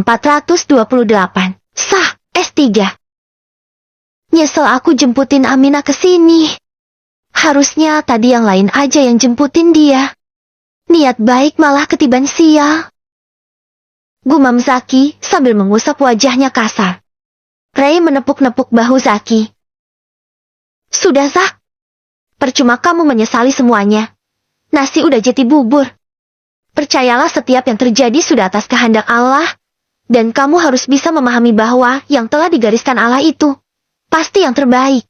ke-428. Sah, S3. Nyesel aku jemputin Amina ke sini. Harusnya tadi yang lain aja yang jemputin dia. Niat baik malah ketiban sial. Gumam Zaki sambil mengusap wajahnya kasar. Ray menepuk-nepuk bahu Zaki. Sudah, Zak. Percuma kamu menyesali semuanya. Nasi udah jadi bubur. Percayalah setiap yang terjadi sudah atas kehendak Allah. Dan kamu harus bisa memahami bahwa yang telah digariskan Allah itu pasti yang terbaik.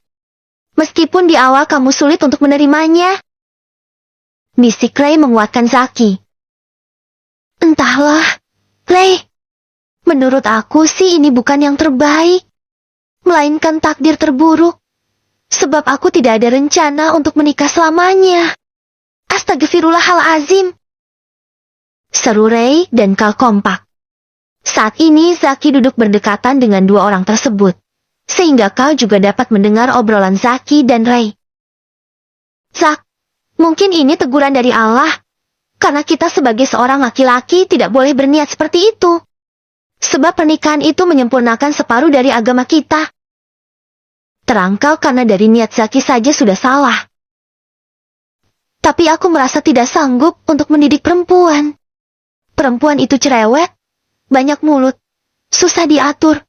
Meskipun di awal kamu sulit untuk menerimanya. Bisik Ray menguatkan Zaki. Entahlah, Ray. Menurut aku sih ini bukan yang terbaik. Melainkan takdir terburuk. Sebab aku tidak ada rencana untuk menikah selamanya. Astagfirullahalazim. Seru Ray dan Kal kompak. Saat ini Zaki duduk berdekatan dengan dua orang tersebut. Sehingga Kal juga dapat mendengar obrolan Zaki dan Ray. Zak, mungkin ini teguran dari Allah. Karena kita sebagai seorang laki-laki tidak boleh berniat seperti itu. Sebab pernikahan itu menyempurnakan separuh dari agama kita. Terangkal karena dari niat Zaki saja sudah salah. Tapi aku merasa tidak sanggup untuk mendidik perempuan. Perempuan itu cerewet, banyak mulut, susah diatur,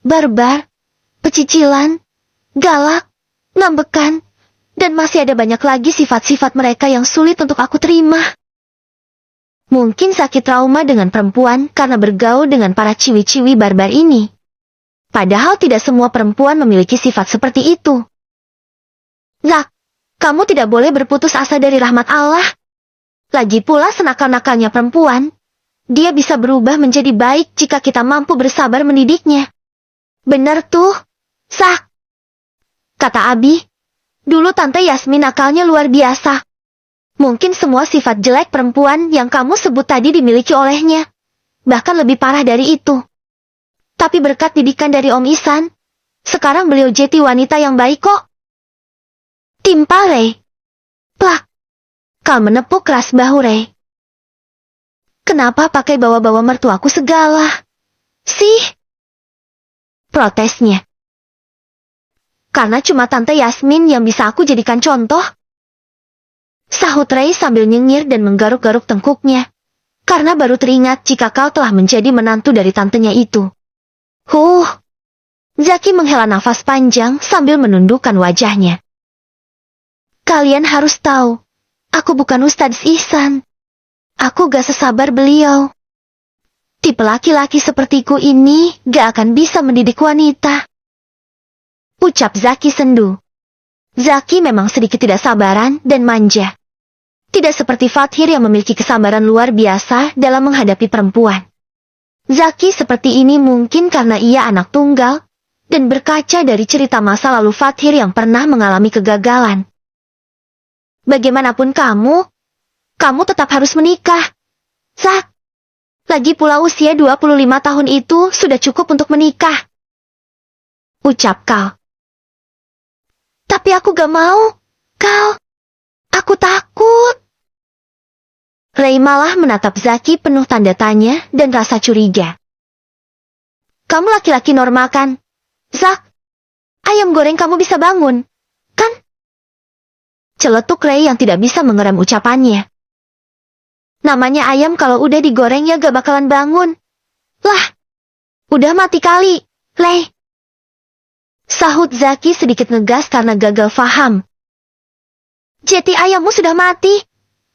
barbar, pecicilan, galak, ngambekan, dan masih ada banyak lagi sifat-sifat mereka yang sulit untuk aku terima. Mungkin sakit trauma dengan perempuan karena bergaul dengan para ciwi-ciwi barbar ini. Padahal tidak semua perempuan memiliki sifat seperti itu. Zak, kamu tidak boleh berputus asa dari rahmat Allah. Lagi pula senakal-nakalnya perempuan, dia bisa berubah menjadi baik jika kita mampu bersabar mendidiknya. Benar tuh, Zak. Kata Abi, dulu Tante Yasmin nakalnya luar biasa. Mungkin semua sifat jelek perempuan yang kamu sebut tadi dimiliki olehnya. Bahkan lebih parah dari itu. Tapi berkat didikan dari Om Isan, sekarang beliau jadi wanita yang baik kok. Timpa Ray. Plak. Kal menepuk keras bahu Ray. Kenapa pakai bawa-bawa mertuaku segala? Sih. Protesnya. Karena cuma Tante Yasmin yang bisa aku jadikan contoh. Sahut Ray sambil nyengir dan menggaruk-garuk tengkuknya. Karena baru teringat jika kau telah menjadi menantu dari tantenya itu. Zaki menghela nafas panjang sambil menundukkan wajahnya. Kalian harus tahu, aku bukan Ustadz Ihsan. Aku gak sesabar beliau. Tipe laki-laki sepertiku ini gak akan bisa mendidik wanita. Ucap Zaki sendu. Zaki memang sedikit tidak sabaran dan manja. Tidak seperti Fathir yang memiliki kesabaran luar biasa dalam menghadapi perempuan. Zaki seperti ini mungkin karena ia anak tunggal, dan berkaca dari cerita masa lalu Fathir yang pernah mengalami kegagalan. Bagaimanapun kamu tetap harus menikah. Zak. Lagi pula usia 25 tahun itu sudah cukup untuk menikah. Ucap Kal. Tapi aku gak mau, Kal. Aku takut. Ray malah menatap Zaki penuh tanda tanya dan rasa curiga. Kamu laki-laki normal kan? Zak, ayam goreng kamu bisa bangun, kan? Celetuk Ray yang tidak bisa mengeram ucapannya. Namanya ayam kalau udah digoreng ya gak bakalan bangun. Lah, udah mati kali, Ray. Sahut Zaki sedikit ngegas karena gagal faham. Jadi ayammu sudah mati,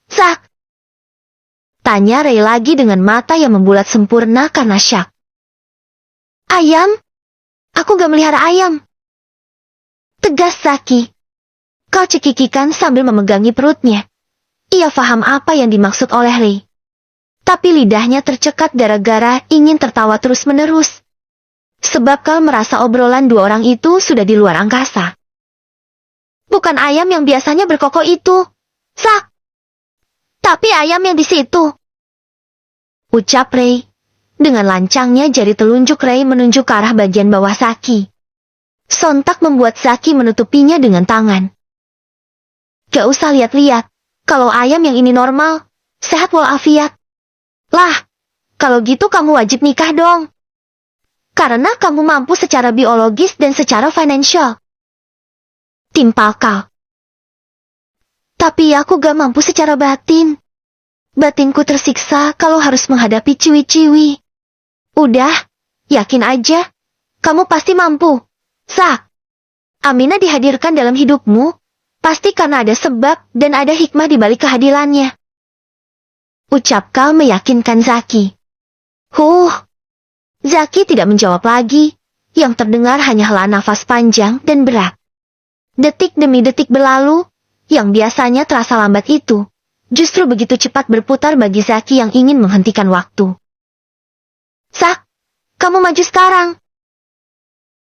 Zak. Tanya Ray lagi dengan mata yang membulat sempurna karena syak. Ayam? Aku gak melihara ayam. Tegas Zaki. Kau cekikikan sambil memegangi perutnya. Ia faham apa yang dimaksud oleh Ray. Tapi lidahnya tercekat gara-gara ingin tertawa terus-menerus. Sebab Kal merasa obrolan dua orang itu sudah di luar angkasa. Bukan ayam yang biasanya berkokok itu, Zak. Tapi ayam yang di situ. Ucap Ray. Dengan lancangnya jari telunjuk Ray menunjuk ke arah bagian bawah Zaki. Sontak membuat Zaki menutupinya dengan tangan. Gak usah lihat-lihat. Kalau ayam yang ini normal, sehat walafiat. Lah, Kalau gitu kamu wajib nikah dong. Karena kamu mampu secara biologis dan secara finansial. Timpal kau. Tapi aku gak mampu secara batin. Batinku tersiksa kalau harus menghadapi ciwi-ciwi. Udah, yakin aja. Kamu pasti mampu. Zak. Aminah dihadirkan dalam hidupmu, pasti karena ada sebab dan ada hikmah di balik kehadirannya. Ucap Kal meyakinkan Zaki. Zaki tidak menjawab lagi. Yang terdengar hanyalah nafas panjang dan berat. Detik demi detik berlalu, yang biasanya terasa lambat itu, justru begitu cepat berputar bagi Zaki yang ingin menghentikan waktu. Zak, kamu maju sekarang.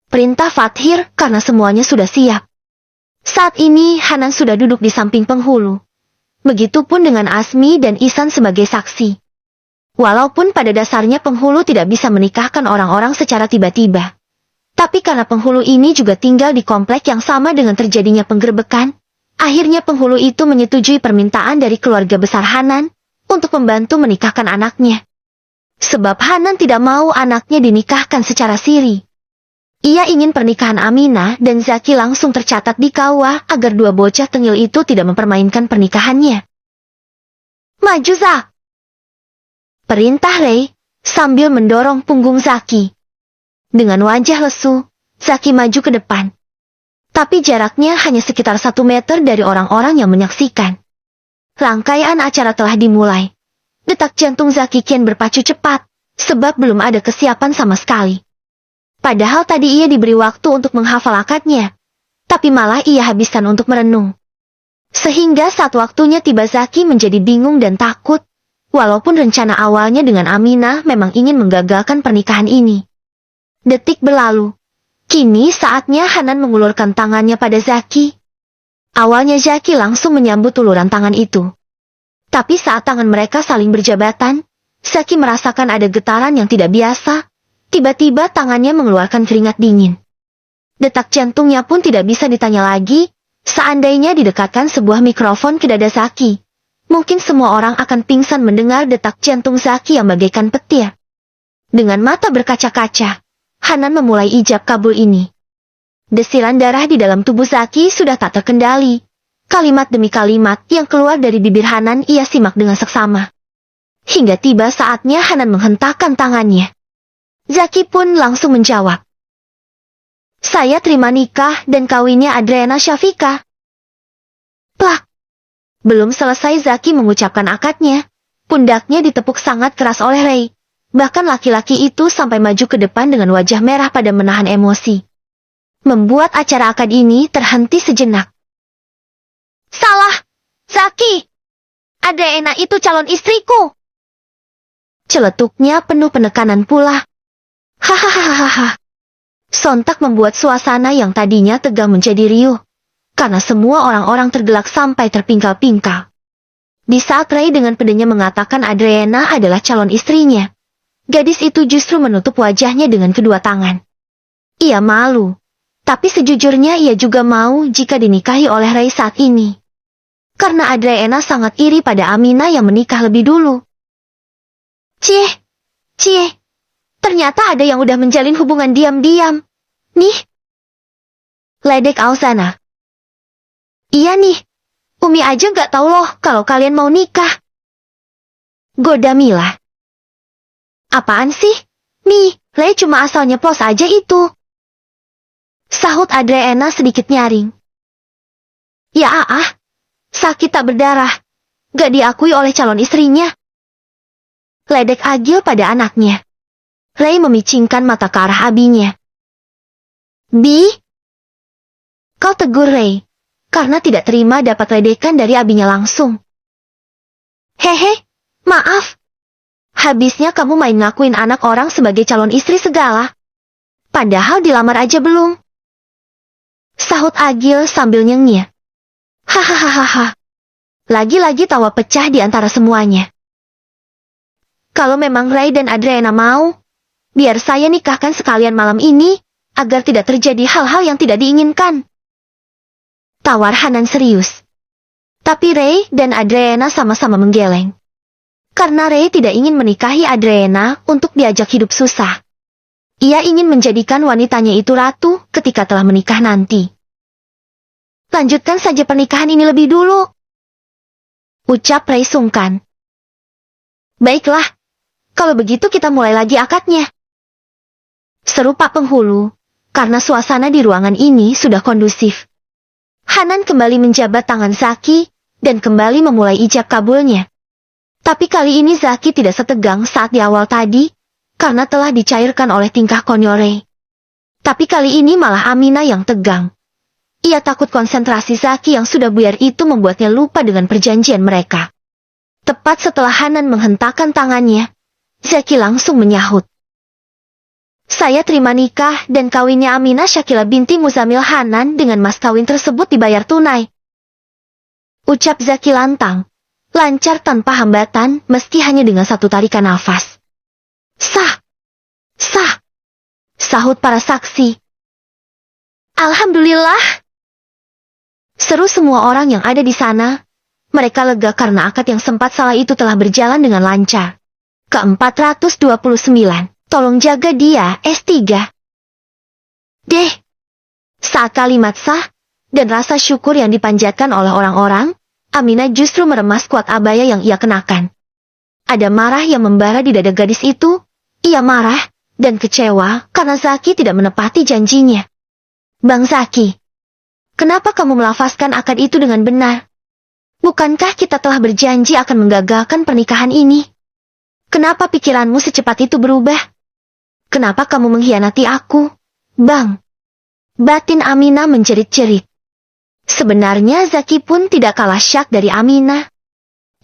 Perintah Fathir karena semuanya sudah siap. Saat ini Hanan sudah duduk di samping penghulu. Begitupun dengan Asmi dan Isan sebagai saksi. Walaupun pada dasarnya penghulu tidak bisa menikahkan orang-orang secara tiba-tiba. Tapi karena penghulu ini juga tinggal di komplek yang sama dengan terjadinya penggerbekan, akhirnya penghulu itu menyetujui permintaan dari keluarga besar Hanan untuk membantu menikahkan anaknya. Sebab Hanan tidak mau anaknya dinikahkan secara siri. Ia ingin pernikahan Aminah dan Zaki langsung tercatat di kawah agar dua bocah tengil itu tidak mempermainkan pernikahannya. Maju Zak! Perintah Rei, sambil mendorong punggung Zaki. Dengan wajah lesu, Zaki maju ke depan. Tapi jaraknya hanya sekitar 1 meter dari orang-orang yang menyaksikan. Rangkaian acara telah dimulai. Detak jantung Zaki kian berpacu cepat, sebab belum ada kesiapan sama sekali. Padahal tadi ia diberi waktu untuk menghafal akadnya, tapi malah ia habiskan untuk merenung. Sehingga saat waktunya tiba Zaki menjadi bingung dan takut, walaupun rencana awalnya dengan Aminah memang ingin menggagalkan pernikahan ini. Detik berlalu. Kini saatnya Hanan mengulurkan tangannya pada Zaki. Awalnya Zaki langsung menyambut uluran tangan itu. Tapi saat tangan mereka saling berjabatan, Zaki merasakan ada getaran yang tidak biasa. Tiba-tiba tangannya mengeluarkan keringat dingin. Detak jantungnya pun tidak bisa ditanya lagi, seandainya didekatkan sebuah mikrofon ke dada Zaki. Mungkin semua orang akan pingsan mendengar detak jantung Zaki yang bagaikan petir. Dengan mata berkaca-kaca, Hanan memulai ijab kabul ini. Desiran darah di dalam tubuh Zaki sudah tak terkendali. Kalimat demi kalimat yang keluar dari bibir Hanan ia simak dengan seksama. Hingga tiba saatnya Hanan menghentakkan tangannya. Zaki pun langsung menjawab. Saya terima nikah dan kawinnya Adriana Syafika. Plak. Belum selesai Zaki mengucapkan akadnya, pundaknya ditepuk sangat keras oleh Rei. Bahkan laki-laki itu sampai maju ke depan dengan wajah merah pada menahan emosi. Membuat acara akad ini terhenti sejenak. Salah! Zaki! Adriana itu calon istriku! Celetuknya penuh penekanan pula. Hahaha. Sontak membuat suasana yang tadinya tegang menjadi riuh. Karena semua orang-orang tergelak sampai terpingkal-pingkal. Di saat Rei dengan pedenya mengatakan Adriana adalah calon istrinya, gadis itu justru menutup wajahnya dengan kedua tangan. Ia malu. Tapi sejujurnya ia juga mau jika dinikahi oleh Rei saat ini. Karena Adriana sangat iri pada Aminah yang menikah lebih dulu. Cie. Ternyata ada yang udah menjalin hubungan diam-diam. Nih. Ledek Alsana. Iya nih. Umi aja nggak tahu loh kalau kalian mau nikah. Goda Mila. Apaan sih? Nih, Le cuma asal nyeplos aja itu. Sahut Adriana sedikit nyaring. Ya sakit tak berdarah. Gak diakui oleh calon istrinya. Ledek Agil pada anaknya. Rei memicingkan mata ke arah abinya. Bi? Kau tegur Rei, karena tidak terima dapat ledekan dari abinya langsung. Hehe, maaf. Habisnya kamu main ngakuin anak orang sebagai calon istri segala. Padahal dilamar aja belum. Sahut Agil sambil nyengir. Hahaha. Lagi-lagi tawa pecah di antara semuanya. Kalau memang Rei dan Adriana mau, biar saya nikahkan sekalian malam ini, agar tidak terjadi hal-hal yang tidak diinginkan. Tawar Hanan serius. Tapi Rei dan Adriana sama-sama menggeleng. Karena Ray tidak ingin menikahi Adriana untuk diajak hidup susah. Ia ingin menjadikan wanitanya itu ratu ketika telah menikah nanti. Lanjutkan saja pernikahan ini lebih dulu, ucap Ray sungkan. Baiklah, kalau begitu kita mulai lagi akadnya, seru Pak Penghulu, karena suasana di ruangan ini sudah kondusif. Hanan kembali menjabat tangan Zaki, dan kembali memulai ijab kabulnya. Tapi kali ini Zaki tidak setegang saat di awal tadi, karena telah dicairkan oleh tingkah konyol Ray. Tapi kali ini malah Amina yang tegang. Ia takut konsentrasi Zaki yang sudah buyar itu membuatnya lupa dengan perjanjian mereka. Tepat setelah Hanan menghentakkan tangannya, Zaki langsung menyahut. Saya terima nikah dan kawinnya Amina Syakila binti Muzamil Hanan dengan mas kawin tersebut dibayar tunai. Ucap Zaki lantang, lancar tanpa hambatan meski hanya dengan satu tarikan nafas. Sah! Sah! Sahut para saksi. Alhamdulillah! Seru semua orang yang ada di sana. Mereka lega karena akad yang sempat salah itu telah berjalan dengan lancar. Ke-429, tolong jaga dia, S3. Deh. Saat kalimat sah, dan rasa syukur yang dipanjatkan oleh orang-orang, Amina justru meremas kuat abaya yang ia kenakan. Ada marah yang membara di dada gadis itu. Ia marah, dan kecewa karena Zaki tidak menepati janjinya. Bang Zaki, kenapa kamu melafazkan akad itu dengan benar? Bukankah kita telah berjanji akan menggagalkan pernikahan ini? Kenapa pikiranmu secepat itu berubah? Kenapa kamu mengkhianati aku, Bang? Batin Amina menjerit-jerit. Sebenarnya Zaki pun tidak kalah syak dari Amina.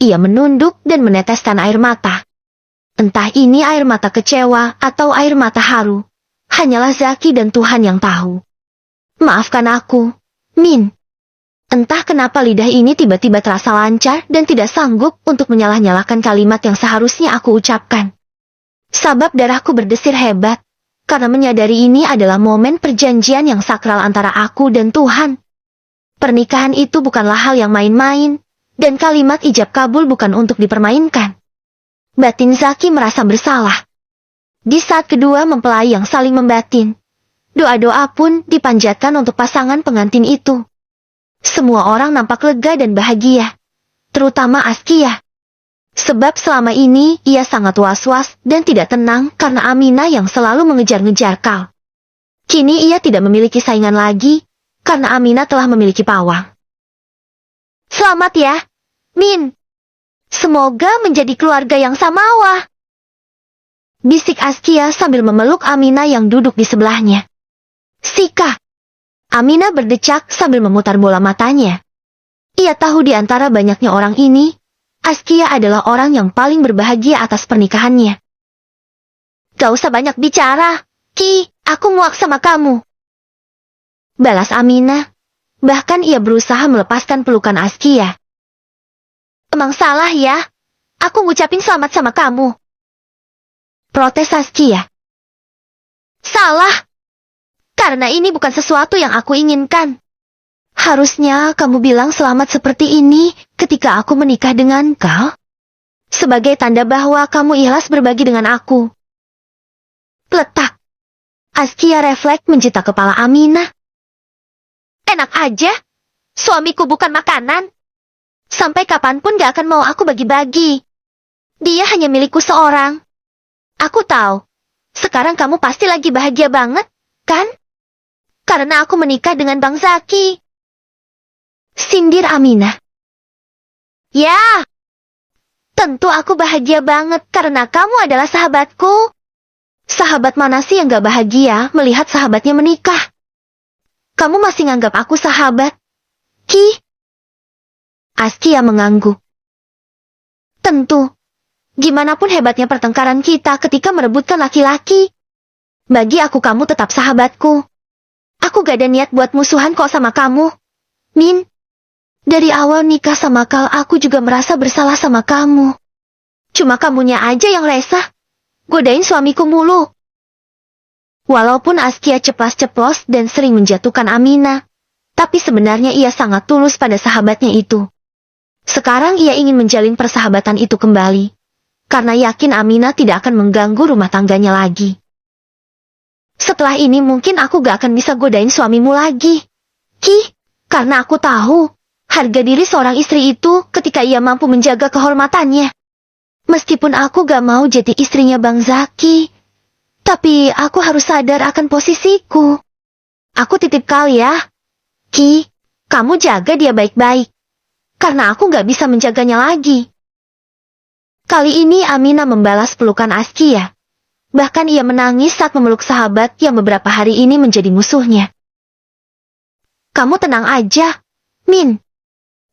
Ia menunduk dan meneteskan air mata. Entah ini air mata kecewa atau air mata haru. Hanyalah Zaki dan Tuhan yang tahu. Maafkan aku, Min. Entah kenapa lidah ini tiba-tiba terasa lancar dan tidak sanggup untuk menyalah-nyalahkan kalimat yang seharusnya aku ucapkan. Sabab darahku berdesir hebat, karena menyadari ini adalah momen perjanjian yang sakral antara aku dan Tuhan. Pernikahan itu bukanlah hal yang main-main, dan kalimat ijab kabul bukan untuk dipermainkan. Batin Zaki merasa bersalah. Di saat kedua mempelai yang saling membatin, doa-doa pun dipanjatkan untuk pasangan pengantin itu. Semua orang nampak lega dan bahagia, terutama Askia. Sebab selama ini ia sangat was-was dan tidak tenang karena Amina yang selalu mengejar-ngejar Kal. Kini ia tidak memiliki saingan lagi, karena Amina telah memiliki pawang. Selamat ya, Min. Semoga menjadi keluarga yang samawa. Bisik Askia sambil memeluk Amina yang duduk di sebelahnya. Sika. Amina berdecak sambil memutar bola matanya. Ia tahu di antara banyaknya orang ini, Askia adalah orang yang paling berbahagia atas pernikahannya. Gak usah banyak bicara, Ki, aku muak sama kamu. Balas Amina. Bahkan ia berusaha melepaskan pelukan Askia. Emang salah ya? Aku ngucapin selamat sama kamu. Protes Askia. Salah. Karena ini bukan sesuatu yang aku inginkan. Harusnya kamu bilang selamat seperti ini ketika aku menikah dengan kau. Sebagai tanda bahwa kamu ikhlas berbagi dengan aku. Letak. Askia refleks menjita kepala Amina. Enak aja. Suamiku bukan makanan. Sampai kapanpun gak akan mau aku bagi-bagi. Dia hanya milikku seorang. Aku tahu. Sekarang kamu pasti lagi bahagia banget, kan? Karena aku menikah dengan Bang Zaki. Sindir Amina. Ya. Tentu aku bahagia banget karena kamu adalah sahabatku. Sahabat mana sih yang gak bahagia melihat sahabatnya menikah? Kamu masih nganggap aku sahabat? Ki? Askia mengangguk. Tentu. Gimana pun hebatnya pertengkaran kita ketika merebutkan laki-laki. Bagi aku kamu tetap sahabatku. Aku gak ada niat buat musuhan kok sama kamu, Min. Dari awal nikah sama Kal aku juga merasa bersalah sama kamu. Cuma kamunya aja yang resah. Godain suamiku mulu. Walaupun Askia ceplas-ceplos dan sering menjatuhkan Amina, tapi sebenarnya ia sangat tulus pada sahabatnya itu. Sekarang ia ingin menjalin persahabatan itu kembali. karena yakin Aminah tidak akan mengganggu rumah tangganya lagi. Setelah ini mungkin aku gak akan bisa godain suamimu lagi, Ki, karena aku tahu harga diri seorang istri itu ketika ia mampu menjaga kehormatannya. Meskipun aku gak mau jadi istrinya Bang Zaki, tapi aku harus sadar akan posisiku. Aku titip kau ya, Ki, kamu jaga dia baik-baik, karena aku gak bisa menjaganya lagi. Kali ini Aminah membalas pelukan Askia. Bahkan ia menangis saat memeluk sahabat yang beberapa hari ini menjadi musuhnya. Kamu tenang aja, Min.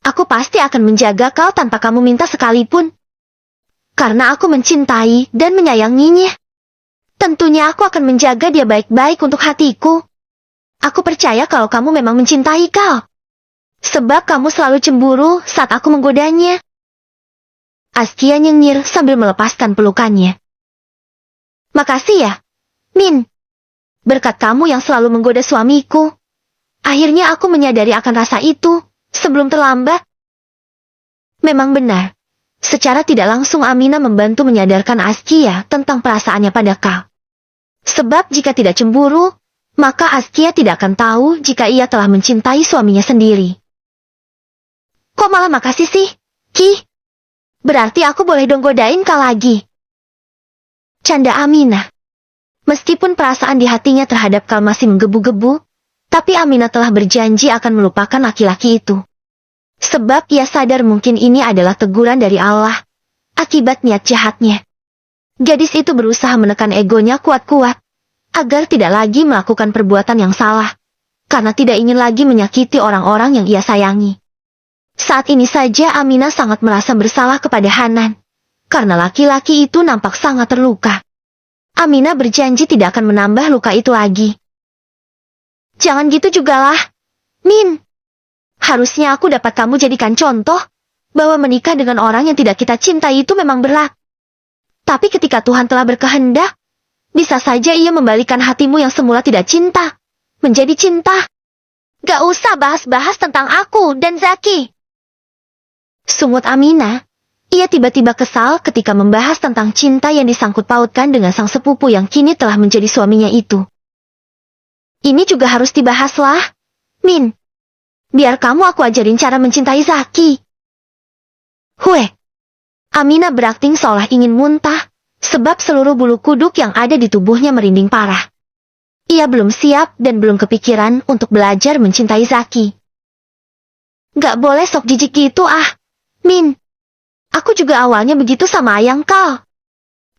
Aku pasti akan menjaga kau tanpa kamu minta sekalipun. Karena aku mencintai dan menyayanginya. Tentunya aku akan menjaga dia baik-baik untuk hatiku. Aku percaya kalau kamu memang mencintai kau. Sebab kamu selalu cemburu saat aku menggodanya. Askia nyengir sambil melepaskan pelukannya. Makasih ya, Min. Berkat kamu yang selalu menggoda suamiku. Akhirnya aku menyadari akan rasa itu sebelum terlambat. Memang benar. Secara tidak langsung Aminah membantu menyadarkan Askia tentang perasaannya pada kau. Sebab jika tidak cemburu, maka Askia tidak akan tahu jika ia telah mencintai suaminya sendiri. Kok malah makasih sih, Ki? Berarti aku boleh dong godain kau lagi. Canda Aminah. Meskipun perasaan di hatinya terhadap kau masih menggebu-gebu, tapi Aminah telah berjanji akan melupakan laki-laki itu. Sebab ia sadar mungkin ini adalah teguran dari Allah, akibat niat jahatnya. Gadis itu berusaha menekan egonya kuat-kuat, agar tidak lagi melakukan perbuatan yang salah, karena tidak ingin lagi menyakiti orang-orang yang ia sayangi. Saat ini saja Aminah sangat merasa bersalah kepada Hanan, karena laki-laki itu nampak sangat terluka. Aminah berjanji tidak akan menambah luka itu lagi. Jangan gitu jugalah, Min. Harusnya aku dapat kamu jadikan contoh, bahwa menikah dengan orang yang tidak kita cintai itu memang berat. Tapi ketika Tuhan telah berkehendak, bisa saja ia membalikan hatimu yang semula tidak cinta, menjadi cinta. Gak usah bahas-bahas tentang aku dan Zaki. Sungut Aminah, ia tiba-tiba kesal ketika membahas tentang cinta yang disangkut pautkan dengan sang sepupu yang kini telah menjadi suaminya itu. Ini juga harus dibahaslah, Min. Biar kamu aku ajarin cara mencintai Zaki. Hue. Aminah berakting seolah ingin muntah, sebab seluruh bulu kuduk yang ada di tubuhnya merinding parah. Ia belum siap dan belum kepikiran untuk belajar mencintai Zaki. Gak boleh sok jijik gitu Min. Aku juga awalnya begitu sama ayang kau.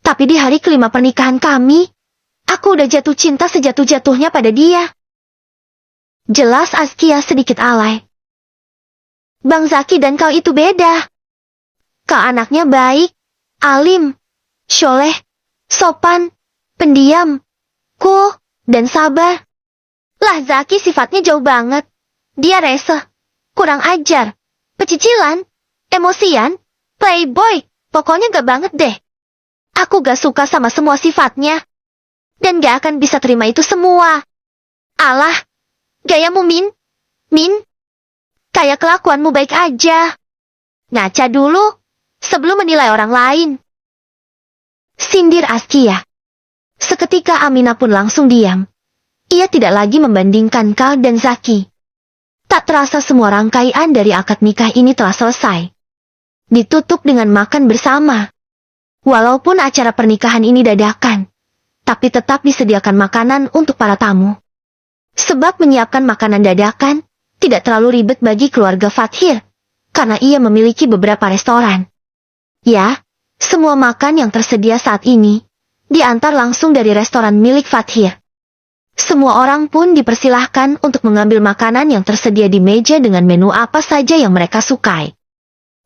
Tapi di hari kelima pernikahan kami, aku udah jatuh cinta sejatuh-jatuhnya pada dia. Jelas Askia sedikit alay. Bang Zaki dan kau itu beda. Kau anaknya baik, alim, syoleh, sopan, pendiam, cool, dan sabar. Lah Zaki sifatnya jauh banget. Dia rese, kurang ajar, pecicilan, emosian, playboy, pokoknya gak banget deh. Aku gak suka sama semua sifatnya. Dan gak akan bisa terima itu semua. Alah, gayamu Min. Min, kayak kelakuanmu baik aja. Ngaca dulu, sebelum menilai orang lain. Sindir Askia. Seketika Aminah pun langsung diam. Ia tidak lagi membandingkan Kal dan Zaki. Tak terasa semua rangkaian dari akad nikah ini telah selesai. Ditutup dengan makan bersama. Walaupun acara pernikahan ini dadakan, tapi tetap disediakan makanan untuk para tamu. Sebab menyiapkan makanan dadakan tidak terlalu ribet bagi keluarga Fathir, karena ia memiliki beberapa restoran. Ya, semua makan yang tersedia saat ini diantar langsung dari restoran milik Fathir. Semua orang pun dipersilahkan untuk mengambil makanan yang tersedia di meja dengan menu apa saja yang mereka sukai.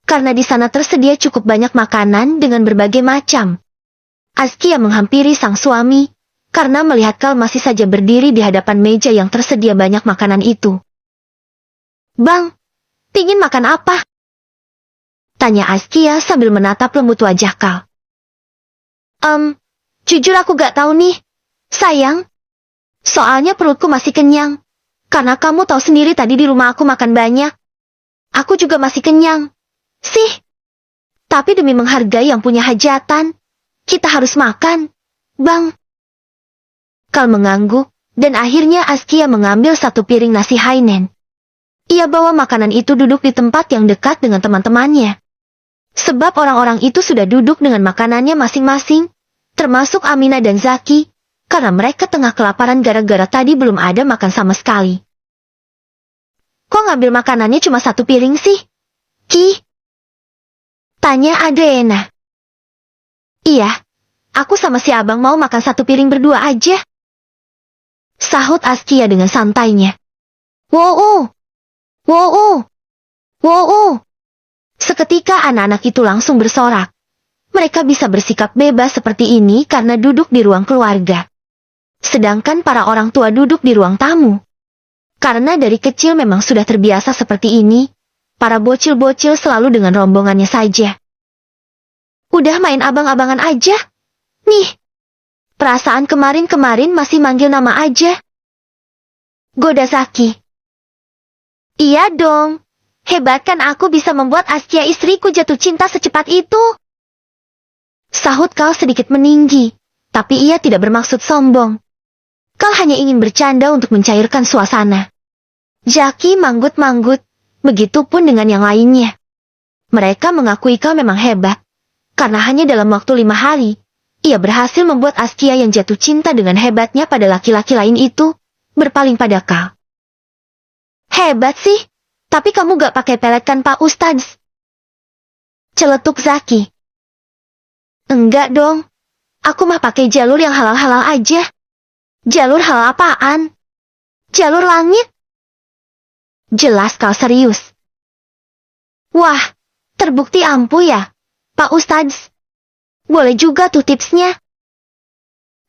Karena di sana tersedia cukup banyak makanan dengan berbagai macam. Askia menghampiri sang suami, karena melihat Kal masih saja berdiri di hadapan meja yang tersedia banyak makanan itu. Bang, pingin makan apa? Tanya Askia sambil menatap lembut wajah Kal. Jujur aku gak tahu nih, sayang. Soalnya perutku masih kenyang. Karena kamu tahu sendiri tadi di rumah aku makan banyak. Aku juga masih kenyang. Sih. Tapi demi menghargai yang punya hajatan, kita harus makan, Bang. Kal mengangguk, dan akhirnya Askia mengambil satu piring nasi Hainen. Ia bawa makanan itu duduk di tempat yang dekat dengan teman-temannya. Sebab orang-orang itu sudah duduk dengan makanannya masing-masing, termasuk Amina dan Zaki, karena mereka tengah kelaparan gara-gara tadi belum ada makan sama sekali. Kok ngambil makanannya cuma satu piring sih, Ki? Tanya Adriana. Iya, aku sama si abang mau makan satu piring berdua aja. Sahut Askia dengan santainya. Wow, wow, wow. Seketika anak-anak itu langsung bersorak. Mereka bisa bersikap bebas seperti ini karena duduk di ruang keluarga. Sedangkan para orang tua duduk di ruang tamu. Karena dari kecil memang sudah terbiasa seperti ini, para bocil-bocil selalu dengan rombongannya saja. Udah main abang-abangan aja? Nih, perasaan kemarin-kemarin masih manggil nama aja. Goda Zaki. Iya dong, hebat kan aku bisa membuat Askia istriku jatuh cinta secepat itu. Sahut Kal sedikit meninggi, tapi ia tidak bermaksud sombong. Kal hanya ingin bercanda untuk mencairkan suasana. Zaki manggut-manggut, begitupun dengan yang lainnya. Mereka mengakui Kal memang hebat, karena hanya dalam waktu 5 hari, ia berhasil membuat Askia yang jatuh cinta dengan hebatnya pada laki-laki lain itu, berpaling pada Kal. Hebat sih, tapi kamu gak pakai pelet kan Pak Ustadz? Celetuk Zaki. Enggak dong, aku mah pakai jalur yang halal-halal aja. Jalur halal apaan? Jalur langit? Jelas Kal serius. Wah, terbukti ampuh ya, Pak Ustadz. Boleh juga tuh tipsnya.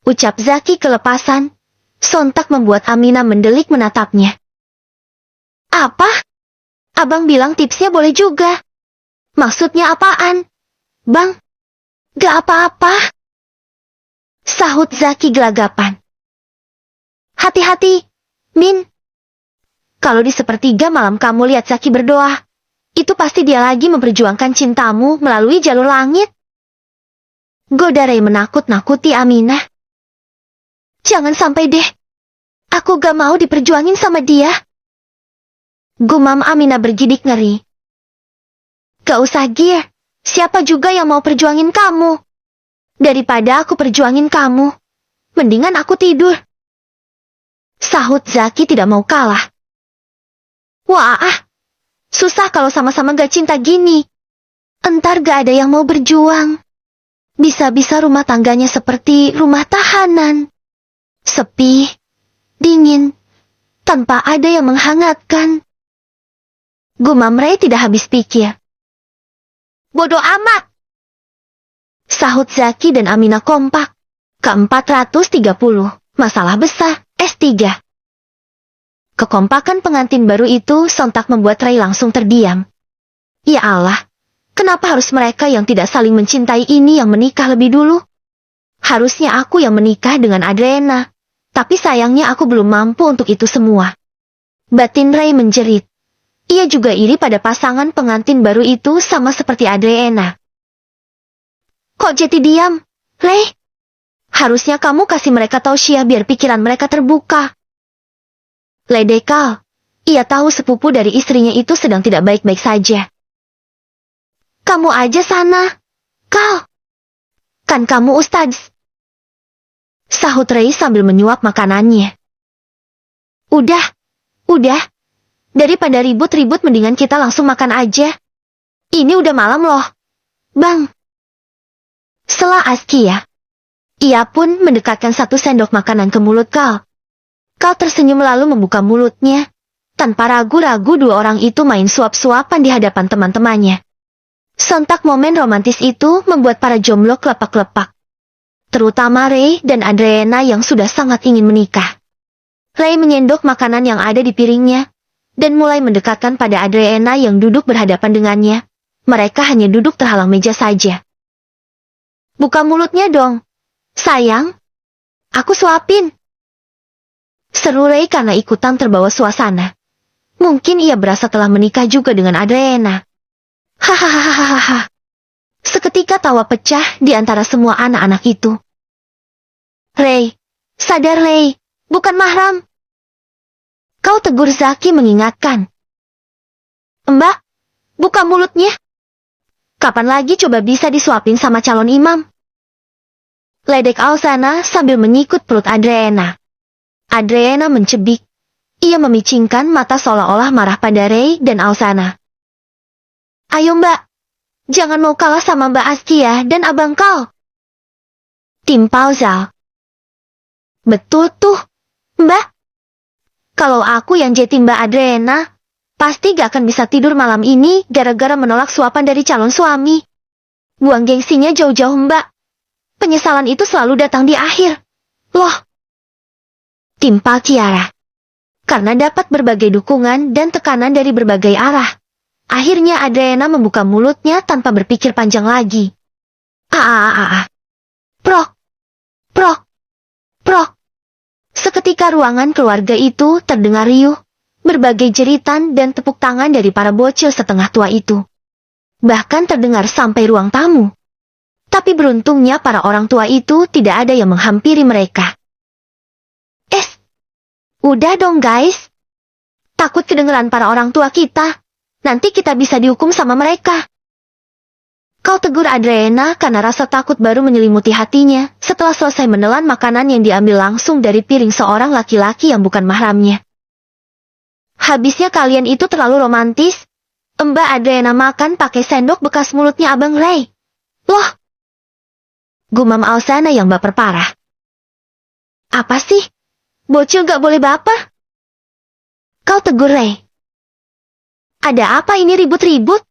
Ucap Zaki kelepasan, sontak membuat Amina mendelik menatapnya. Apa? Abang bilang tipsnya boleh juga. Maksudnya apaan? Bang, gak apa-apa. Sahut Zaki gelagapan. Hati-hati, Min. Kalau di sepertiga malam kamu lihat Zaki berdoa, itu pasti dia lagi memperjuangkan cintamu melalui jalur langit. Goda Ray menakut-nakuti Aminah. Jangan sampai deh. Aku gak mau diperjuangin sama dia. Gumam Aminah bergidik ngeri. Gak usah Gir, siapa juga yang mau perjuangin kamu? Daripada aku perjuangin kamu, mendingan aku tidur. Sahut Zaki tidak mau kalah. Wah, susah kalau sama-sama gak cinta gini. Entar gak ada yang mau berjuang. Bisa-bisa rumah tangganya seperti rumah tahanan. Sepi, dingin, tanpa ada yang menghangatkan. Gumam Ray tidak habis pikir. Bodoh amat. Sahut Zaki dan Aminah kompak. Ke-430, masalah besar, S3. Kekompakan pengantin baru itu sontak membuat Ray langsung terdiam. Ya Allah, kenapa harus mereka yang tidak saling mencintai ini yang menikah lebih dulu? Harusnya aku yang menikah dengan Adriana, tapi sayangnya aku belum mampu untuk itu semua. Batin Ray menjerit. Ia juga iri pada pasangan pengantin baru itu sama seperti Adriana. Kok jadi diam, Ray? Harusnya kamu kasih mereka tausiah biar pikiran mereka terbuka. Ledekal, ia tahu sepupu dari istrinya itu sedang tidak baik-baik saja. Kamu aja sana, Kal. Kan kamu Ustadz. Sahut Ray sambil menyuap makanannya. Udah. Daripada ribut-ribut mendingan kita langsung makan aja. Ini udah malam loh. Bang. Sela Askia. Ia pun mendekatkan satu sendok makanan ke mulut Kal. Kal tersenyum lalu membuka mulutnya. Tanpa ragu-ragu dua orang itu main suap-suapan di hadapan teman-temannya. Sontak momen romantis itu membuat para jomblo kelepak-kelepak. Terutama Ray dan Adriana yang sudah sangat ingin menikah. Ray menyendok makanan yang ada di piringnya, dan mulai mendekatkan pada Adriana yang duduk berhadapan dengannya. Mereka hanya duduk terhalang meja saja. Buka mulutnya dong. Sayang, aku suapin. Seru Ray karena ikutan terbawa suasana. Mungkin ia berasa telah menikah juga dengan Adriana. Hahaha. Seketika tawa pecah di antara semua anak-anak itu. Rey, sadar Rey, bukan mahram. Kau tegur Zaki mengingatkan. Mbak, buka mulutnya. Kapan lagi coba bisa disuapin sama calon imam? Ledek Alsana sambil menyikut perut Adriana. Adriana mencebik. Ia memicingkan mata seolah-olah marah pada Rey dan Alsana. Ayo mbak, jangan mau kalah sama Mbak Askia dan abang kau. Timpal Zal. Betul tuh, mbak. Kalau aku yang jadi Mbak Adriana, pasti gak akan bisa tidur malam ini gara-gara menolak suapan dari calon suami. Buang gengsinya jauh-jauh mbak. Penyesalan itu selalu datang di akhir. Loh. Timpal Kiara. Karena dapat berbagai dukungan dan tekanan dari berbagai arah. Akhirnya Adriana membuka mulutnya tanpa berpikir panjang lagi. Prok. Prok. Prok. Seketika ruangan keluarga itu terdengar riuh. Berbagai jeritan dan tepuk tangan dari para bocil setengah tua itu. Bahkan terdengar sampai ruang tamu. Tapi beruntungnya para orang tua itu tidak ada yang menghampiri mereka. Udah dong guys. Takut kedengeran para orang tua kita. Nanti kita bisa dihukum sama mereka. Kau tegur Adriana karena rasa takut baru menyelimuti hatinya setelah selesai menelan makanan yang diambil langsung dari piring seorang laki-laki yang bukan mahramnya. Habisnya kalian itu terlalu romantis. Mbak Adriana makan pakai sendok bekas mulutnya Abang Rey. Loh. Gumam Alsana yang baper parah. Apa sih? Bocil gak boleh baper? Kau tegur Rey. Ada apa ini ribut-ribut?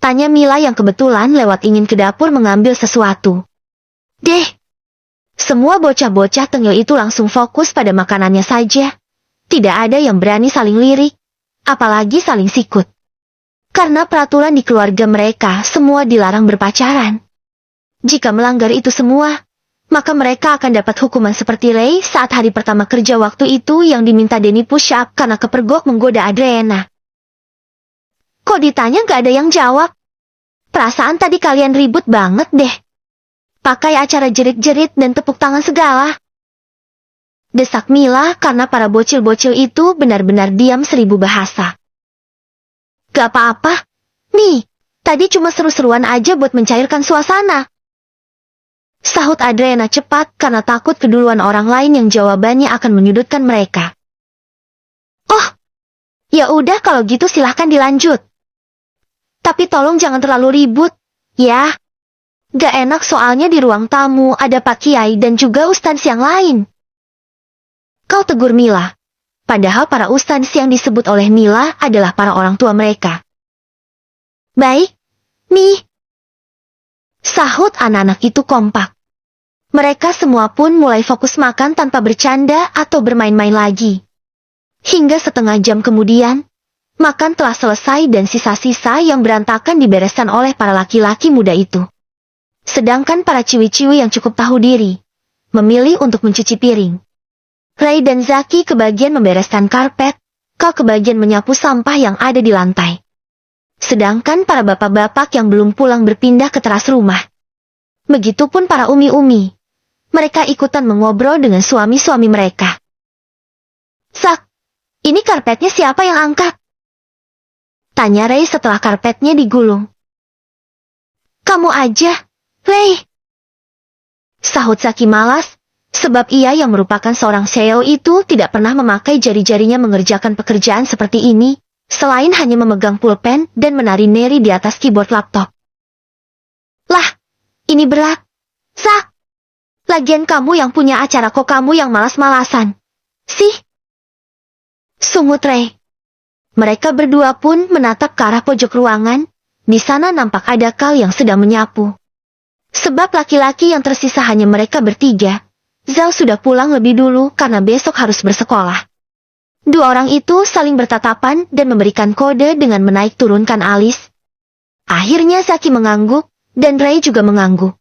Tanya Mila yang kebetulan lewat ingin ke dapur mengambil sesuatu. Deh. Semua bocah-bocah tengil itu langsung fokus pada makanannya saja. Tidak ada yang berani saling lirik, apalagi saling sikut. Karena peraturan di keluarga mereka semua dilarang berpacaran. Jika melanggar itu semua, maka mereka akan dapat hukuman seperti Rey saat hari pertama kerja waktu itu yang diminta Denny push up karena kepergok menggoda Adriana. Kok ditanya gak ada yang jawab? Perasaan tadi kalian ribut banget deh. Pakai acara jerit-jerit dan tepuk tangan segala. Desak Mila karena para bocil-bocil itu benar-benar diam 1000 bahasa. Gak apa-apa. Nih, tadi cuma seru-seruan aja buat mencairkan suasana. Sahut Adriana cepat karena takut keduluan orang lain yang jawabannya akan menyudutkan mereka. Oh, ya udah kalau gitu silahkan dilanjut. Tapi tolong jangan terlalu ribut, ya. Gak enak soalnya di ruang tamu ada Pak Kiai dan juga ustadz yang lain. Kau tegur Mila. Padahal para ustadz yang disebut oleh Mila adalah para orang tua mereka. Baik, nih. Sahut anak-anak itu kompak. Mereka semua pun mulai fokus makan tanpa bercanda atau bermain-main lagi. Hingga setengah jam kemudian, makan telah selesai dan sisa-sisa yang berantakan dibereskan oleh para laki-laki muda itu. Sedangkan para ciwi-ciwi yang cukup tahu diri, memilih untuk mencuci piring. Rey dan Zaki kebagian membereskan karpet, kau kebagian menyapu sampah yang ada di lantai. Sedangkan para bapak-bapak yang belum pulang berpindah ke teras rumah. Begitupun para umi-umi. Mereka ikutan mengobrol dengan suami-suami mereka. Sak, ini karpetnya siapa yang angkat? Tanya Rey setelah karpetnya digulung. Kamu aja, Rey. Sahut Zaki malas, sebab ia yang merupakan seorang CEO itu tidak pernah memakai jari-jarinya mengerjakan pekerjaan seperti ini. Selain hanya memegang pulpen dan menari-neri di atas keyboard laptop. Lah, ini berat. Sak. Lagian kamu yang punya acara kok kamu yang malas-malasan. Sih. Sungut Rey. Mereka berdua pun menatap ke arah pojok ruangan. Di sana nampak ada Kal yang sedang menyapu. Sebab laki-laki yang tersisa hanya mereka bertiga. Zhao sudah pulang lebih dulu karena besok harus bersekolah. Dua orang itu saling bertatapan dan memberikan kode dengan menaik turunkan alis. Akhirnya Zaki mengangguk, dan Rey juga mengangguk.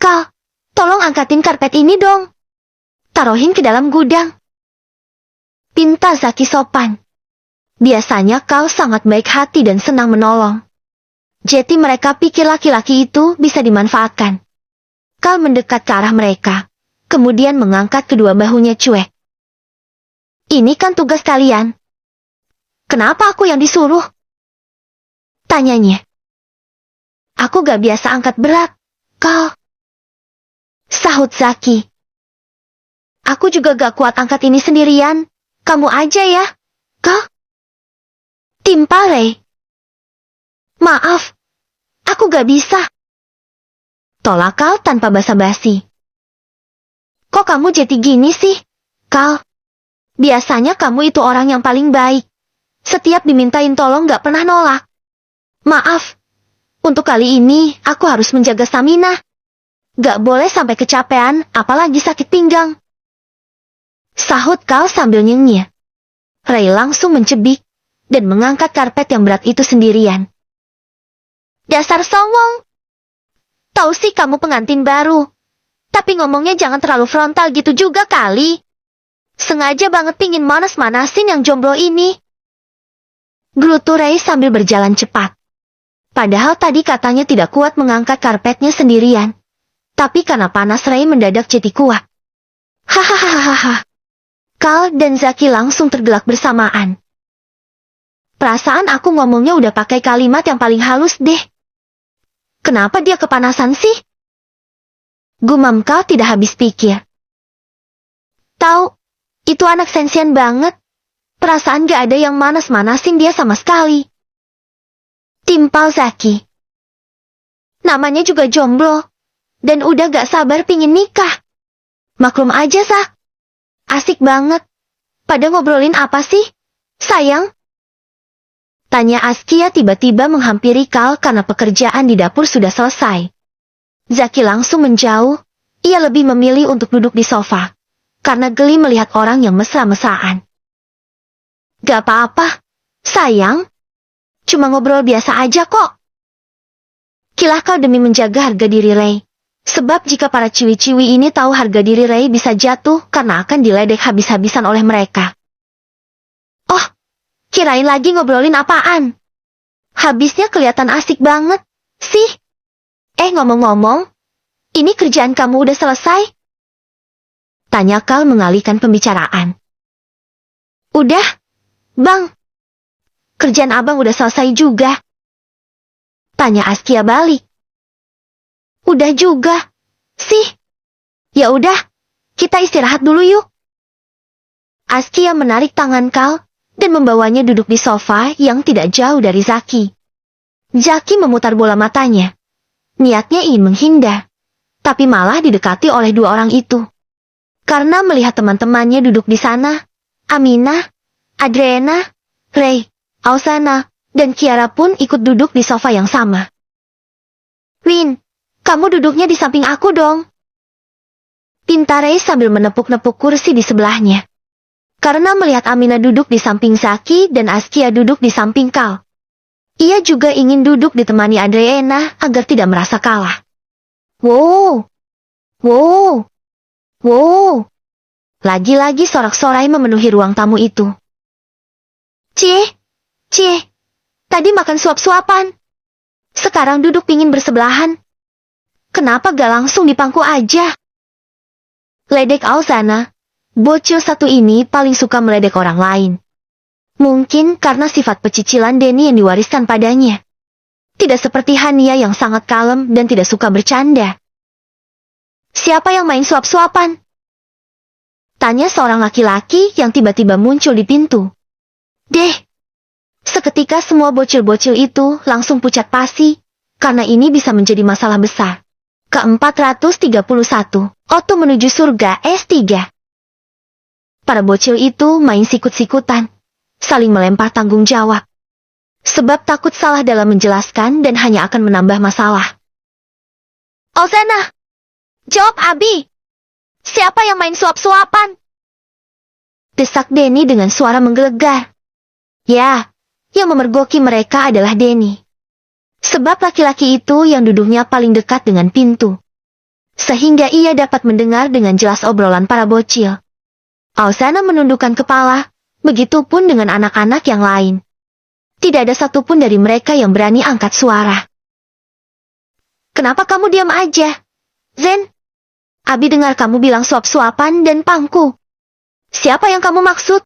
Kal, tolong angkatin karpet ini dong. Taruhin ke dalam gudang. Pinta Zaki sopan. Biasanya Kal sangat baik hati dan senang menolong. Jadi mereka pikir laki-laki itu bisa dimanfaatkan. Kal mendekat ke arah mereka, kemudian mengangkat kedua bahunya cuek. Ini kan tugas kalian. Kenapa aku yang disuruh? Tanyanya. Aku gak biasa angkat berat, Kal. Sahut Zaki. Aku juga gak kuat angkat ini sendirian. Kamu aja ya, Kal. Timpa Ray. Maaf, aku gak bisa. Tolak Kal tanpa basa-basi. Kok kamu jadi gini sih, Kal? Biasanya kamu itu orang yang paling baik. Setiap dimintain tolong gak pernah nolak. Maaf, untuk kali ini aku harus menjaga stamina. Gak boleh sampai kecapean, apalagi sakit pinggang. Sahut Kal sambil nyengir. Ray langsung mencebik dan mengangkat karpet yang berat itu sendirian. Dasar songong. Tahu sih kamu pengantin baru. Tapi ngomongnya jangan terlalu frontal gitu juga kali. Sengaja banget pingin manas-manasin yang jomblo ini. Gerutu Ray sambil berjalan cepat. Padahal tadi katanya tidak kuat mengangkat karpetnya sendirian. Tapi karena panas Ray mendadak jadi kuat. Hahaha. Kal dan Zaki langsung tergelak bersamaan. Perasaan aku ngomongnya udah pakai kalimat yang paling halus deh. Kenapa dia kepanasan sih? Gumam Kal tidak habis pikir. Tahu, itu anak sensian banget. Perasaan gak ada yang manas-manasin dia sama sekali. Timpal Zaki. Namanya juga jomblo. Dan udah gak sabar pingin nikah. Maklum aja Zak. Asik banget. Pada ngobrolin apa sih, sayang? Tanya Askia tiba-tiba menghampiri Kal karena pekerjaan di dapur sudah selesai. Zaki langsung menjauh, ia lebih memilih untuk duduk di sofa. Karena geli melihat orang yang mesra-mesraan. Gak apa-apa, sayang. Cuma ngobrol biasa aja kok. Kilah Kal demi menjaga harga diri Ray. Sebab jika para ciwi-ciwi ini tahu harga diri Ray bisa jatuh karena akan diledek habis-habisan oleh mereka. Oh, kirain lagi ngobrolin apaan? Habisnya kelihatan asik banget, sih. Ngomong-ngomong, ini kerjaan kamu udah selesai? Tanya Kal mengalihkan pembicaraan. Udah, Bang. Kerjaan abang udah selesai juga. Tanya Askia balik. Udah juga, sih. Ya udah, kita istirahat dulu yuk. Askia menarik tangan Kal dan membawanya duduk di sofa yang tidak jauh dari Zaki. Zaki memutar bola matanya. Niatnya ingin menghindar, tapi malah didekati oleh dua orang itu. Karena melihat teman-temannya duduk di sana, Aminah, Adriana, Ray, Ausana, dan Kiara pun ikut duduk di sofa yang sama. Win, kamu duduknya di samping aku dong. Pinta Ray sambil menepuk-nepuk kursi di sebelahnya. Karena melihat Aminah duduk di samping Zaki dan Askia duduk di samping Kal. Ia juga ingin duduk ditemani Adriana agar tidak merasa kalah. Wow. Wow. Wow. Lagi-lagi sorak-sorai memenuhi ruang tamu itu. Cie. Tadi makan suap-suapan. Sekarang duduk pingin bersebelahan. Kenapa gak langsung di pangku aja? Ledek Ausana. Bocil satu ini paling suka meledek orang lain. Mungkin karena sifat pecicilan Denny yang diwariskan padanya. Tidak seperti Hania yang sangat kalem dan tidak suka bercanda. Siapa yang main suap-suapan? Tanya seorang laki-laki yang tiba-tiba muncul di pintu. Deh. Seketika semua bocil-bocil itu langsung pucat pasi, karena ini bisa menjadi masalah besar. Ke-431, Otto menuju surga S3. Para bocil itu main sikut-sikutan. Saling melempar tanggung jawab. Sebab takut salah dalam menjelaskan dan hanya akan menambah masalah. Ausana, jawab Abi. Siapa yang main suap-suapan? Desak Denny dengan suara menggelegar. Ya, yang memergoki mereka adalah Denny. Sebab laki-laki itu yang duduknya paling dekat dengan pintu. Sehingga ia dapat mendengar dengan jelas obrolan para bocil. Ausana menundukkan kepala. Begitupun dengan anak-anak yang lain. Tidak ada satupun dari mereka yang berani angkat suara. Kenapa kamu diam aja? Zen, Abi dengar kamu bilang suap-suapan dan pangku. Siapa yang kamu maksud?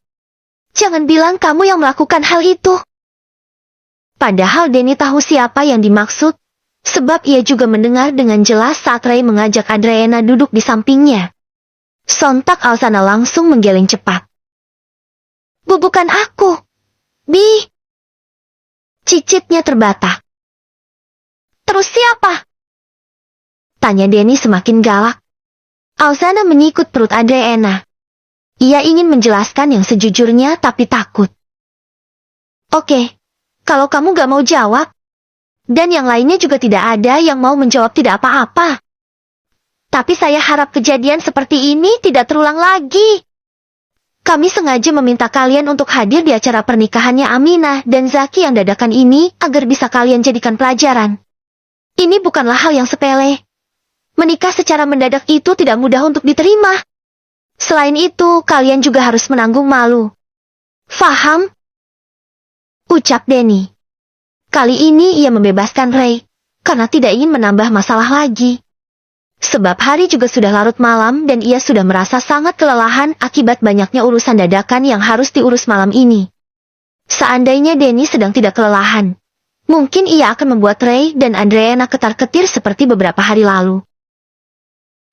Jangan bilang kamu yang melakukan hal itu. Padahal Denny tahu siapa yang dimaksud, sebab ia juga mendengar dengan jelas saat Ray mengajak Adriana duduk di sampingnya. Sontak Alsana langsung menggeleng cepat. Bukan aku. Bi. Cicitnya terbata. Terus siapa? Tanya Denny semakin galak. Alsana menyikut perut Adriana. Ia ingin menjelaskan yang sejujurnya tapi takut. Oke, kalau kamu gak mau jawab, dan yang lainnya juga tidak ada yang mau menjawab tidak apa-apa. Tapi saya harap kejadian seperti ini tidak terulang lagi. Kami sengaja meminta kalian untuk hadir di acara pernikahannya Aminah dan Zaki yang dadakan ini agar bisa kalian jadikan pelajaran. Ini bukanlah hal yang sepele. Menikah secara mendadak itu tidak mudah untuk diterima. Selain itu, kalian juga harus menanggung malu. Faham? Ucap Denny. Kali ini ia membebaskan Ray, karena tidak ingin menambah masalah lagi. Sebab hari juga sudah larut malam dan ia sudah merasa sangat kelelahan akibat banyaknya urusan dadakan yang harus diurus malam ini. Seandainya Denny sedang tidak kelelahan, mungkin ia akan membuat Ray dan Adriana ketar-ketir seperti beberapa hari lalu.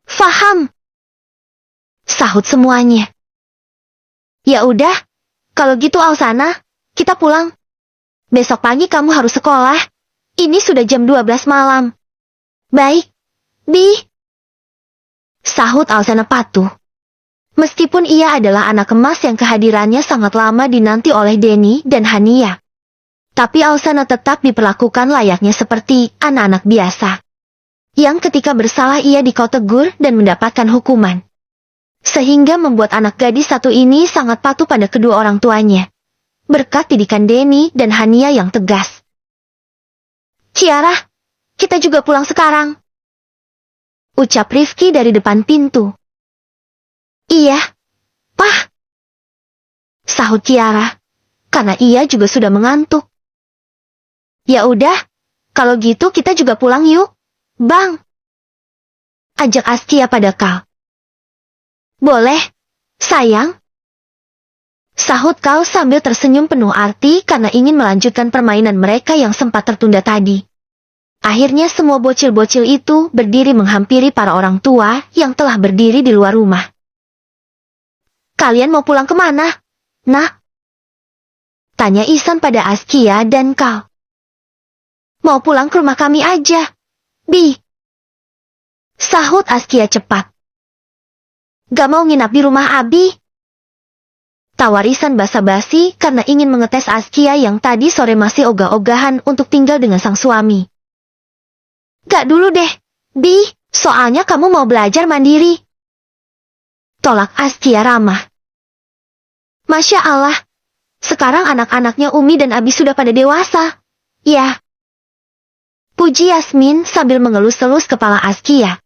Faham? Sahut semuanya. Ya udah, kalau gitu Alsana, kita pulang. Besok pagi kamu harus sekolah. Ini sudah jam 12 malam. Baik, Bi. Sahut Alsana patuh. Meskipun ia adalah anak emas yang kehadirannya sangat lama dinanti oleh Denny dan Hania. Tapi Alsana tetap diperlakukan layaknya seperti anak-anak biasa. Yang ketika bersalah ia dikau tegur dan mendapatkan hukuman. Sehingga membuat anak gadis satu ini sangat patuh pada kedua orang tuanya. Berkat didikan Denny dan Hania yang tegas. Ciara, kita juga pulang sekarang. Ucap Rifki dari depan pintu. Iya, Pah. Sahut Ciara, karena ia juga sudah mengantuk. Ya udah, kalau gitu kita juga pulang yuk. Bang. Ajak Askia pada Kal. Boleh, sayang. Sahut Kal sambil tersenyum penuh arti karena ingin melanjutkan permainan mereka yang sempat tertunda tadi. Akhirnya semua bocil-bocil itu berdiri menghampiri para orang tua yang telah berdiri di luar rumah. Kalian mau pulang kemana, Nak? Tanya Ihsan pada Askia dan Kal. Mau pulang ke rumah kami aja, Bi. Sahut Askia cepat. Gak mau nginap di rumah Abi? Tawar Ihsan basa-basi karena ingin mengetes Askia yang tadi sore masih ogah-ogahan untuk tinggal dengan sang suami. Gak dulu deh, Bi, soalnya kamu mau belajar mandiri. Tolak Askia ramah. Masya Allah, sekarang anak-anaknya Umi dan Abi sudah pada dewasa. Ya. Puji Yasmin sambil mengelus-elus kepala Askia.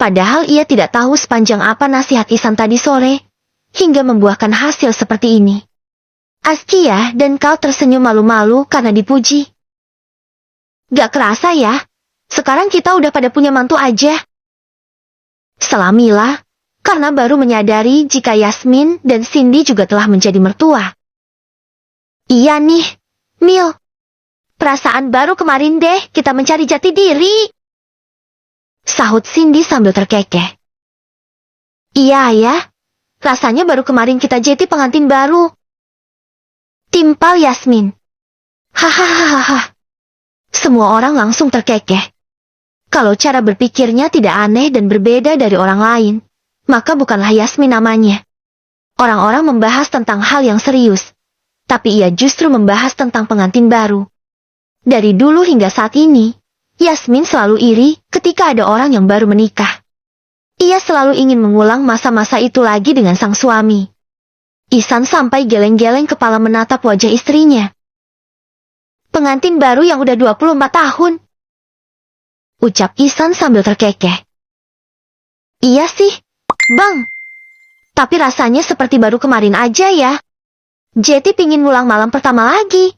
Padahal ia tidak tahu sepanjang apa nasihat Ihsan tadi sore, hingga membuahkan hasil seperti ini. Askia dan Kal tersenyum malu-malu karena dipuji. Gak kerasa ya, sekarang kita udah pada punya mantu aja. Selamilah, karena baru menyadari jika Yasmin dan Cindy juga telah menjadi mertua. Iya nih, Mil. Perasaan baru kemarin deh kita mencari jati diri. Sahut Cindy sambil terkekeh. Iya ya, rasanya baru kemarin kita jadi pengantin baru. Timpal Yasmin. Hahaha. Semua orang langsung terkekeh. Kalau cara berpikirnya tidak aneh dan berbeda dari orang lain, maka bukanlah Yasmin namanya. Orang-orang membahas tentang hal yang serius, tapi ia justru membahas tentang pengantin baru. Dari dulu hingga saat ini, Yasmin selalu iri ketika ada orang yang baru menikah. Ia selalu ingin mengulang masa-masa itu lagi dengan sang suami. Ihsan sampai geleng-geleng kepala menatap wajah istrinya. Pengantin baru yang udah 24 tahun. Ucap Ihsan sambil terkekeh. Iya sih, Bang. Tapi rasanya seperti baru kemarin aja ya. Jeti pingin ngulang malam pertama lagi.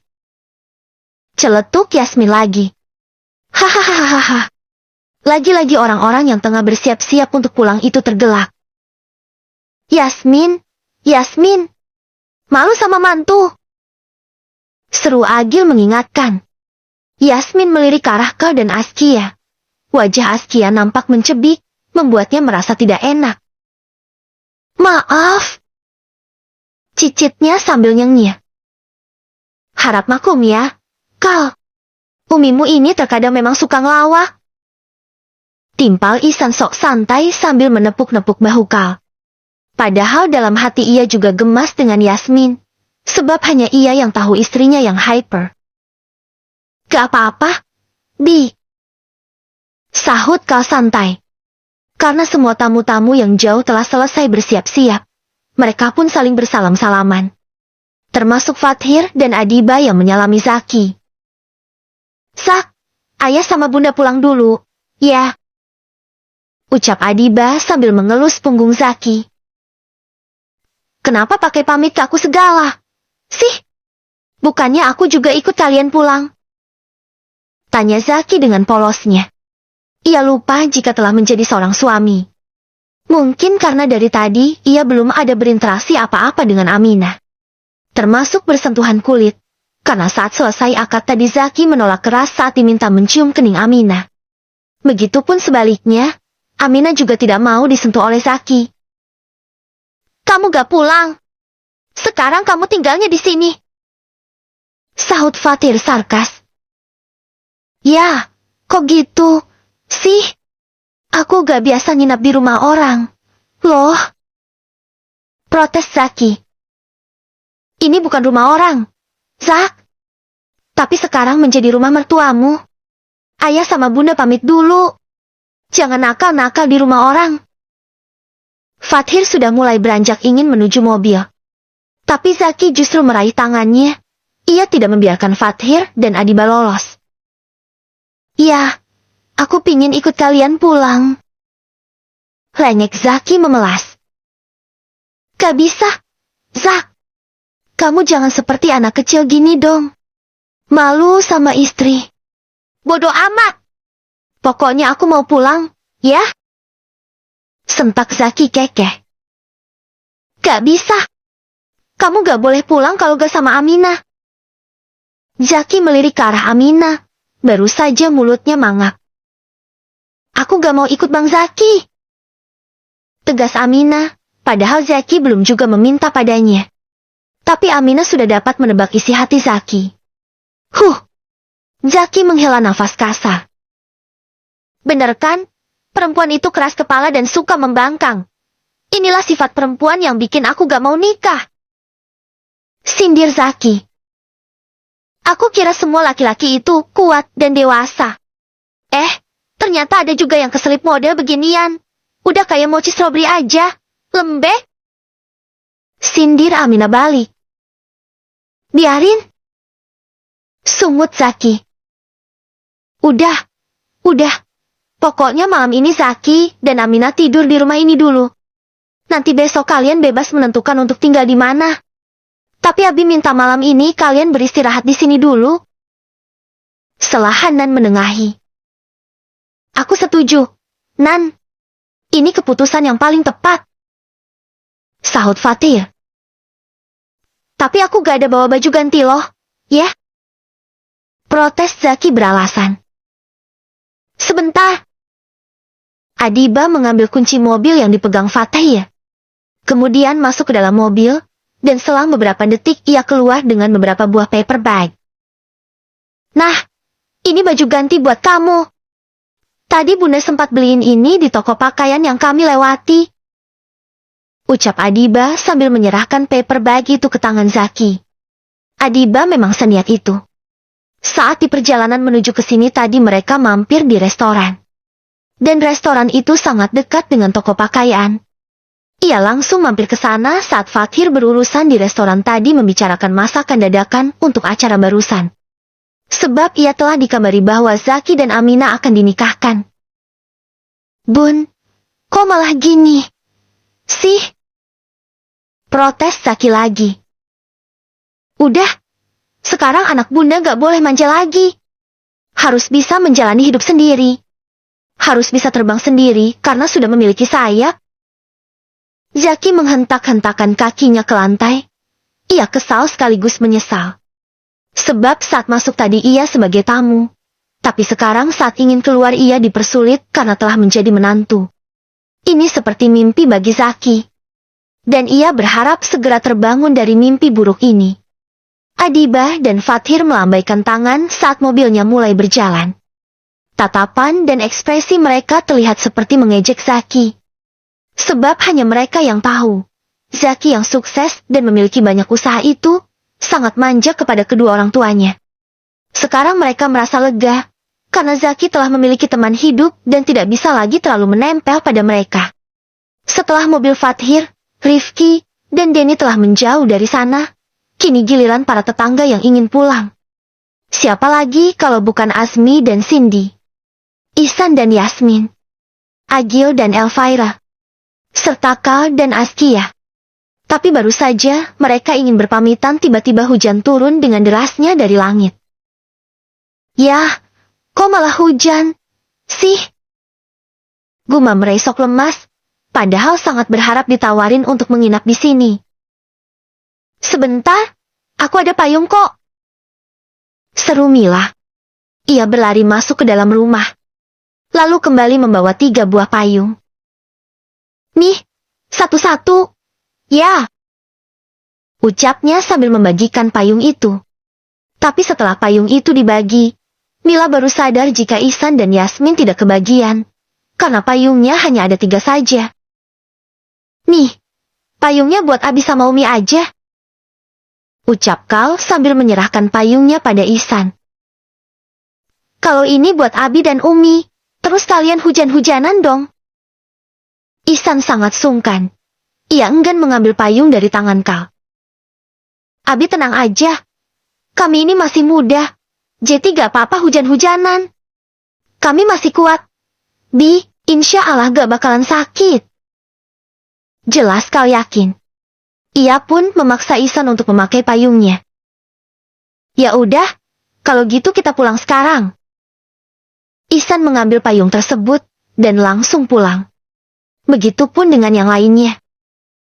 Celetuk Yasmin lagi. Hahaha. Lagi-lagi orang-orang yang tengah bersiap-siap untuk pulang itu tergelak. Yasmin, Yasmin, malu sama mantu. Seru Agil mengingatkan. Yasmin melirik ke arah Kal dan Askia. Wajah Askia nampak mencebik, membuatnya merasa tidak enak. Maaf, cicitnya sambil nyengir. Harap maklum ya, Kal. Umimu ini terkadang memang suka ngelawak. Timpal Ihsan sok santai sambil menepuk-nepuk bahu Kal. Padahal dalam hati ia juga gemas dengan Yasmin, sebab hanya ia yang tahu istrinya yang hyper. Gak apa-apa, Di. Sahut Kal santai. Karena semua tamu-tamu yang jauh telah selesai bersiap-siap, mereka pun saling bersalam-salaman. Termasuk Fathir dan Adiba yang menyalami Zaki. Zak, ayah sama bunda pulang dulu, ya. Ucap Adiba sambil mengelus punggung Zaki. Kenapa pakai pamit ke aku segala? Sih, bukannya aku juga ikut kalian pulang? Tanya Zaki dengan polosnya. Ia lupa jika telah menjadi seorang suami. Mungkin karena dari tadi ia belum ada berinteraksi apa-apa dengan Aminah. Termasuk bersentuhan kulit. Karena saat selesai akad tadi Zaki menolak keras saat diminta mencium kening Aminah. Begitupun sebaliknya, Aminah juga tidak mau disentuh oleh Zaki. Kamu gak pulang. Sekarang kamu tinggalnya di sini. Sahut Fathir sarkas. Ya, kok gitu? Sih, aku gak biasa nginap di rumah orang. Loh. Protes Zaki. Ini bukan rumah orang, Zak. Tapi sekarang menjadi rumah mertuamu. Ayah sama bunda pamit dulu. Jangan nakal-nakal di rumah orang. Fathir sudah mulai beranjak ingin menuju mobil. Tapi Zaki justru meraih tangannya. Ia tidak membiarkan Fathir dan Adiba lolos. Ya, aku pingin ikut kalian pulang. Lenyek Zaki memelas. Gak bisa, Zak. Kamu jangan seperti anak kecil gini dong. Malu sama istri. Bodoh amat. Pokoknya aku mau pulang, ya? Sentak Zaki kekeh. Gak bisa. Kamu gak boleh pulang kalau gak sama Aminah. Zaki melirik ke arah Aminah. Baru saja mulutnya mangap. Aku gak mau ikut Bang Zaki. Tegas Aminah, padahal Zaki belum juga meminta padanya. Tapi Aminah sudah dapat menebak isi hati Zaki. Zaki menghela nafas kasar. Bener kan? Perempuan itu keras kepala dan suka membangkang. Inilah sifat perempuan yang bikin aku gak mau nikah. Sindir Zaki. Aku kira semua laki-laki itu kuat dan dewasa. Ternyata ada juga yang keselip model beginian. Udah kayak mochi strawberry aja. Lembek. Sindir Aminah balik. Biarin. Sungut Zaki. Udah. Pokoknya malam ini Zaki dan Aminah tidur di rumah ini dulu. Nanti besok kalian bebas menentukan untuk tinggal di mana. Tapi Abi minta malam ini kalian beristirahat di sini dulu. Setelah Hanan menengahi. Aku setuju, Nan. Ini keputusan yang paling tepat. Sahut Fathir. Tapi aku gak ada bawa baju ganti loh, ya? Protes Zaki beralasan. Sebentar. Adiba mengambil kunci mobil yang dipegang Fathir. Kemudian masuk ke dalam mobil, dan selang beberapa detik ia keluar dengan beberapa buah paper bag. Nah, ini baju ganti buat kamu. Tadi Bunda sempat beliin ini di toko pakaian yang kami lewati. Ucap Adiba sambil menyerahkan paper bag itu ke tangan Zaki. Adiba memang seniat itu. Saat di perjalanan menuju ke sini tadi mereka mampir di restoran. Dan restoran itu sangat dekat dengan toko pakaian. Ia langsung mampir ke sana saat Fathir berurusan di restoran tadi membicarakan masakan dadakan untuk acara barusan. Sebab ia telah dikabari bahwa Zaki dan Aminah akan dinikahkan. Bun, kok malah gini? Sih? Protes Zaki lagi. Udah, sekarang anak bunda gak boleh manja lagi. Harus bisa menjalani hidup sendiri. harus bisa terbang sendiri karena sudah memiliki sayap. Zaki menghentak-hentakan kakinya ke lantai. Ia kesal sekaligus menyesal. Sebab saat masuk tadi ia sebagai tamu. Tapi sekarang saat ingin keluar ia dipersulit karena telah menjadi menantu. Ini seperti mimpi bagi Zaki. Dan ia berharap segera terbangun dari mimpi buruk ini. Adibah dan Fathir melambaikan tangan saat mobilnya mulai berjalan. Tatapan dan ekspresi mereka terlihat seperti mengejek Zaki. Sebab hanya mereka yang tahu. Zaki yang sukses dan memiliki banyak usaha itu sangat manja kepada kedua orang tuanya. Sekarang mereka merasa lega karena Zaki telah memiliki teman hidup dan tidak bisa lagi terlalu menempel pada mereka. Setelah mobil Fathir, Rifki, dan Denny telah menjauh dari sana, kini giliran para tetangga yang ingin pulang. Siapa lagi kalau bukan Azmi dan Cindy, Ihsan dan Yasmin, Agil dan Elvira, serta Kal dan Askia. Tapi baru saja mereka ingin berpamitan tiba-tiba hujan turun dengan derasnya dari langit. Yah, kok malah hujan sih? Gumam Reisok lemas, padahal sangat berharap ditawarin untuk menginap di sini. Sebentar, aku ada payung kok. Seru Mila. Ia berlari masuk ke dalam rumah. Lalu kembali membawa 3 buah payung. Nih, satu-satu. Ya. Ucapnya sambil membagikan payung itu. Tapi setelah payung itu dibagi, Mila baru sadar jika Ihsan dan Yasmin tidak kebagian. Karena payungnya hanya ada 3 saja. Nih, payungnya buat Abi sama Umi aja. Ucap Kal sambil menyerahkan payungnya pada Ihsan. Kalau ini buat Abi dan Umi, terus kalian hujan-hujanan dong. Ihsan sangat sungkan. Ia enggan mengambil payung dari tangan Kal. Abi tenang aja. Kami ini masih muda. Jadi gak apa-apa hujan-hujanan. Kami masih kuat. Bi, insya Allah gak bakalan sakit. Jelas Kal yakin. Ia pun memaksa Ihsan untuk memakai payungnya. Ya udah, kalau gitu kita pulang sekarang. Ihsan mengambil payung tersebut dan langsung pulang. Begitupun dengan yang lainnya.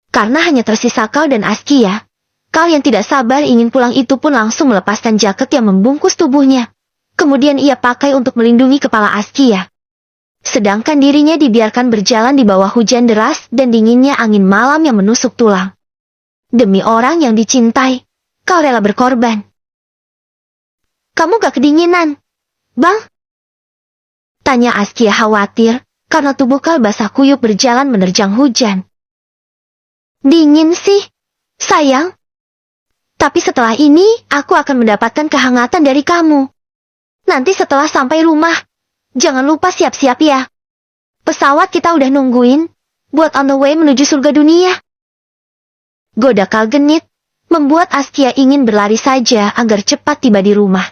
Karena hanya tersisa Kal dan Askia, Kal yang tidak sabar ingin pulang itu pun langsung melepaskan jaket yang membungkus tubuhnya. Kemudian ia pakai untuk melindungi kepala Askia. Sedangkan dirinya dibiarkan berjalan di bawah hujan deras dan dinginnya angin malam yang menusuk tulang. Demi orang yang dicintai, Kal rela berkorban. Kamu gak kedinginan, Bang? Tanya Askia khawatir, karena tubuh Kal basah kuyup berjalan menerjang hujan. Dingin sih, sayang. Tapi setelah ini, aku akan mendapatkan kehangatan dari kamu. Nanti setelah sampai rumah, jangan lupa siap-siap ya. Pesawat kita udah nungguin, buat on the way menuju surga dunia. Goda Kal genit, membuat Askia ingin berlari saja agar cepat tiba di rumah.